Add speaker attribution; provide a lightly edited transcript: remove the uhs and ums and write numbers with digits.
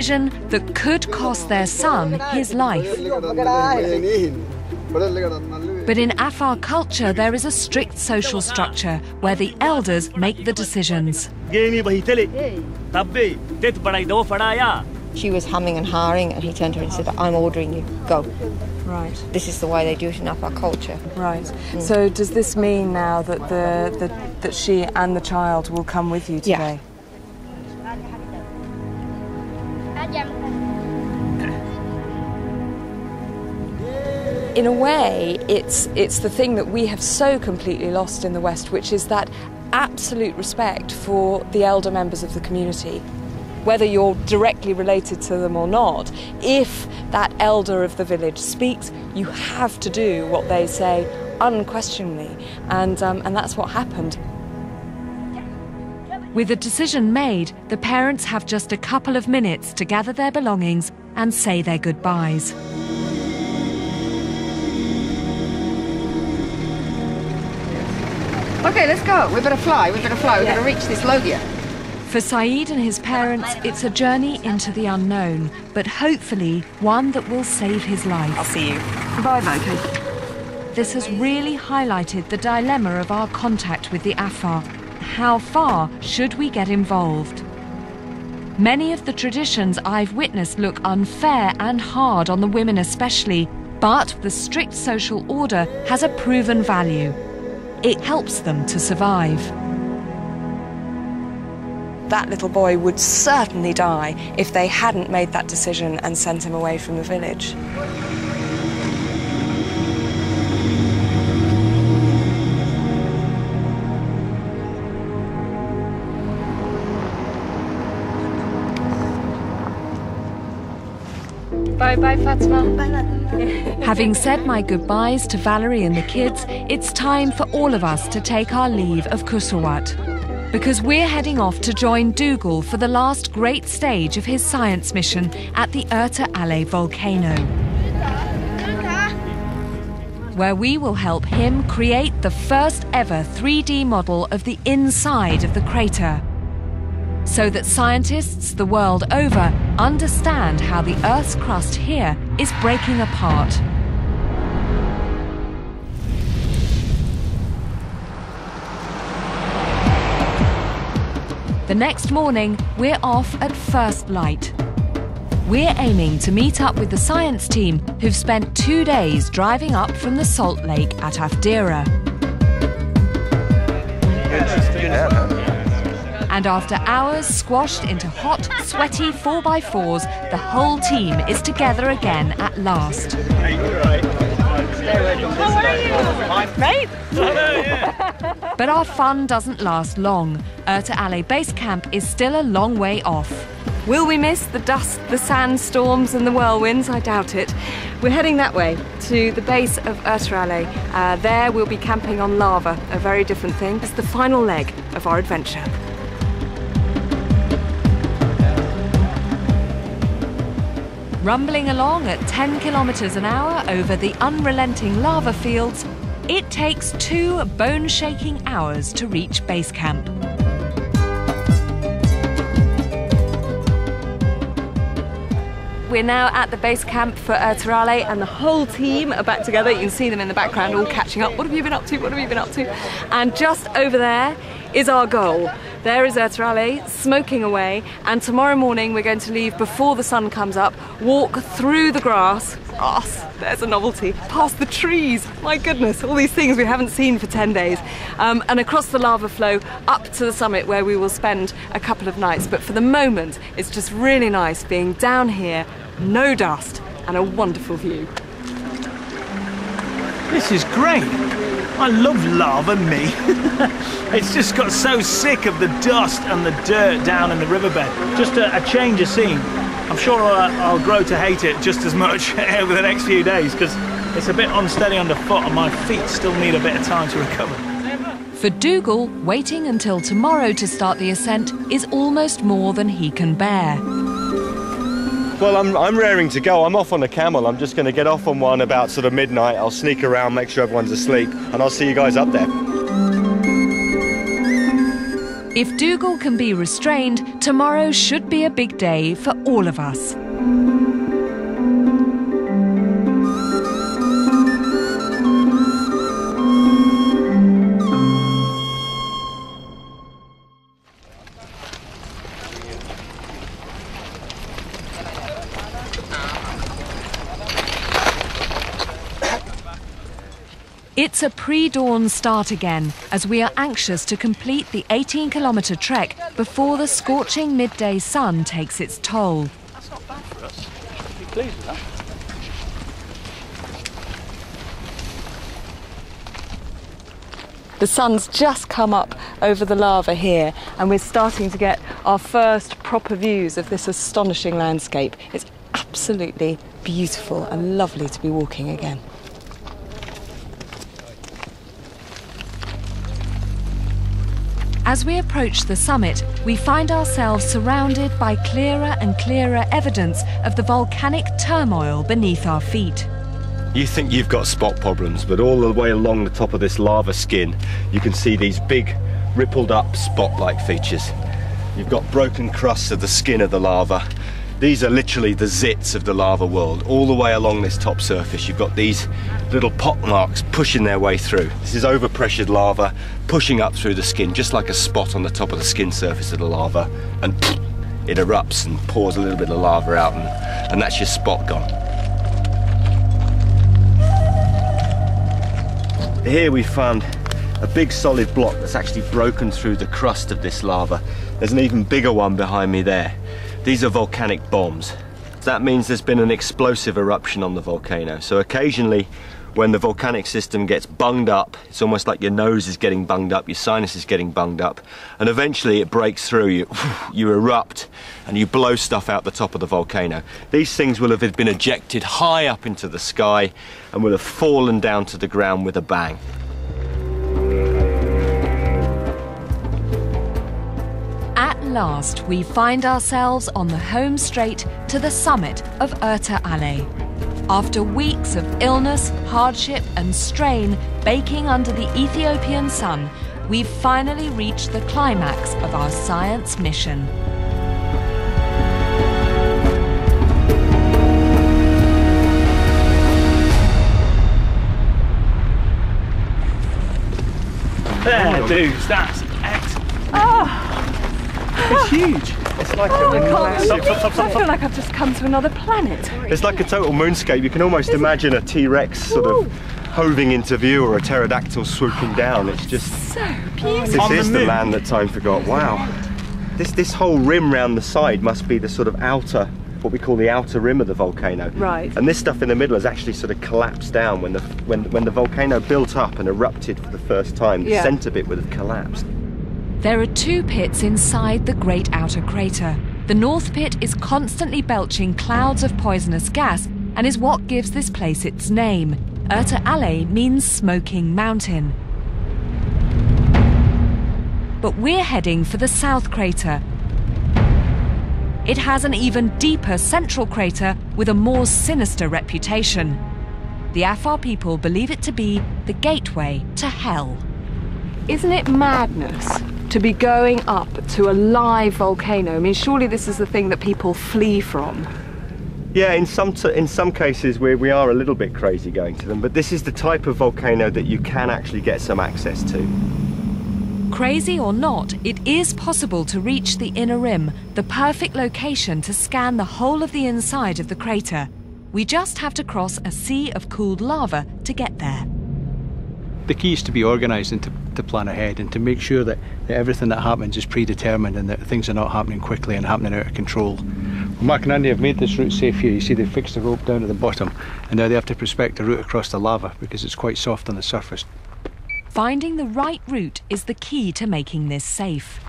Speaker 1: decision that could cost their son his life. But in Afar culture, there is a strict social structure where the elders make the decisions.
Speaker 2: She was humming and hawing, and he turned to her and said, "I'm ordering you, go."
Speaker 3: Right.
Speaker 2: This is the way they do it in Afar culture.
Speaker 3: Right. So does this mean now that that she and the child will come with you today? In a way, it's the thing that we have so completely lost in the West, which is that absolute respect for the elder members of the community. Whether you're directly related to them or not, if that elder of the village speaks, you have to do what they say unquestioningly, and that's what happened.
Speaker 1: With the decision made, the parents have just a couple of minutes to gather their belongings and say their goodbyes.
Speaker 4: Okay, let's go. We better fly. We better fly. We've got to reach this Logia.
Speaker 1: For Saeed and his parents, it's a journey into the unknown, but hopefully one that will save his life.
Speaker 3: I'll see you.
Speaker 4: Bye, Loki.
Speaker 1: This has really highlighted the dilemma of our contact with the Afar. How far should we get involved? Many of the traditions I've witnessed look unfair and hard on the women especially, but the strict social order has a proven value. It helps them to survive.
Speaker 3: That little boy would certainly die if they hadn't made that decision and sent him away from the village.
Speaker 4: Bye-bye, Fatima.
Speaker 1: Having said my goodbyes to Valerie and the kids, it's time for all of us to take our leave of Kusawat. Because we're heading off to join Dougal for the last great stage of his science mission at the Erta Ale volcano, where we will help him create the first ever 3D model of the inside of the crater, so that scientists the world over understand how the Earth's crust here is breaking apart. The next morning, we're off at first light. We're aiming to meet up with the science team who've spent 2 days driving up from the salt lake at Afdira. And after hours squashed into hot, sweaty 4x4s, the whole team is together again at last.
Speaker 3: How are you? Mate?
Speaker 1: But our fun doesn't last long. Erta Ale Base Camp is still a long way off.
Speaker 3: Will we miss the dust, the sandstorms and the whirlwinds? I doubt it. We're heading that way, to the base of Erta Ale. There we'll be camping on lava, a very different thing. It's the final leg of our adventure.
Speaker 1: Rumbling along at 10 kilometers an hour over the unrelenting lava fields, it takes 2 bone-shaking hours to reach base camp.
Speaker 3: We're now at the base camp for Erta Ale, and the whole team are back together. You can see them in the background all catching up. What have you been up to? What have you been up to? And just over there is our goal. There is Erta Ale, smoking away, and tomorrow morning we're going to leave before the sun comes up, walk through the grass, there's a novelty, past the trees, my goodness, all these things we haven't seen for 10 days, and across the lava flow up to the summit where we will spend a couple of nights. But for the moment, it's just really nice being down here, no dust, and a wonderful view.
Speaker 5: This is great. I love lava, me. It's just got so sick of the dust and the dirt down in the riverbed. Just a change of scene. I'm sure I'll grow to hate it just as much over the next few days, because it's a bit unsteady underfoot and my feet still need a bit of time to recover.
Speaker 1: For Dougal, waiting until tomorrow to start the ascent is almost more than he can bear.
Speaker 6: Well, I'm raring to go. I'm off on a camel. I'm just going to get off on one about sort of midnight. I'll sneak around, make sure everyone's asleep, and I'll see you guys up there.
Speaker 1: If Dougal can be restrained, tomorrow should be a big day for all of us. It's a pre-dawn start again, as we are anxious to complete the 18-kilometre trek before the scorching midday sun takes its toll.
Speaker 5: That's not bad for us. Should be pleased with that.
Speaker 3: The sun's just come up over the lava here, and we're starting to get our first proper views of this astonishing landscape. It's absolutely beautiful and lovely to be walking again.
Speaker 1: As we approach the summit, we find ourselves surrounded by clearer and clearer evidence of the volcanic turmoil beneath our feet.
Speaker 6: You think you've got spot problems, but all the way along the top of this lava skin, you can see these big, rippled up spot-like features. You've got broken crusts of the skin of the lava. These are literally the zits of the lava world. All the way along this top surface, you've got these little pock marks pushing their way through. This is overpressured lava pushing up through the skin, just like a spot on the top of the skin surface of the lava, and it erupts and pours a little bit of lava out, and that's your spot gone. Here we found a big solid block that's actually broken through the crust of this lava. There's an even bigger one behind me there. These are volcanic bombs. That means there's been an explosive eruption on the volcano. So occasionally, when the volcanic system gets bunged up, it's almost like your nose is getting bunged up, your sinus is getting bunged up, and eventually it breaks through, you erupt, and you blow stuff out the top of the volcano. These things will have been ejected high up into the sky and will have fallen down to the ground with a bang.
Speaker 1: At last, we find ourselves on the home straight to the summit of Erta Ale. After weeks of illness, hardship and strain baking under the Ethiopian sun, we've finally reached the climax of our science mission.
Speaker 5: There, dudes, that's excellent. It's huge.
Speaker 6: It's like
Speaker 3: I feel like I've just come to another planet.
Speaker 6: It's like a total moonscape. You can almost imagine a T-Rex sort of hoving into view or a pterodactyl swooping down. It's just
Speaker 3: So beautiful.
Speaker 6: This is the land that time forgot. Wow. This whole rim round the side must be the sort of outer, what we call the outer rim of the volcano.
Speaker 3: Right.
Speaker 6: And this stuff in the middle has actually sort of collapsed down when the volcano built up and erupted for the first time. The centre bit would have collapsed.
Speaker 1: There are two pits inside the great outer crater. The north pit is constantly belching clouds of poisonous gas and is what gives this place its name. Erta Ale means smoking mountain. But we're heading for the south crater. It has an even deeper central crater with a more sinister reputation. The Afar people believe it to be the gateway to hell.
Speaker 3: Isn't it madness to be going up to a live volcano? I mean, surely this is the thing that people flee from.
Speaker 6: Yeah, in some cases we are a little bit crazy going to them, but this is the type of volcano that you can actually get some access to.
Speaker 1: Crazy or not, it is possible to reach the inner rim, the perfect location to scan the whole of the inside of the crater. We just have to cross a sea of cooled lava to get there.
Speaker 7: The key is to be organised and to plan ahead and to make sure that everything that happens is predetermined and that things are not happening quickly and happening out of control. Mark and Andy have made this route safe here. You see they've fixed the rope down at the bottom and now they have to prospect a route across the lava because it's quite soft on the surface.
Speaker 1: Finding the right route is the key to making this safe.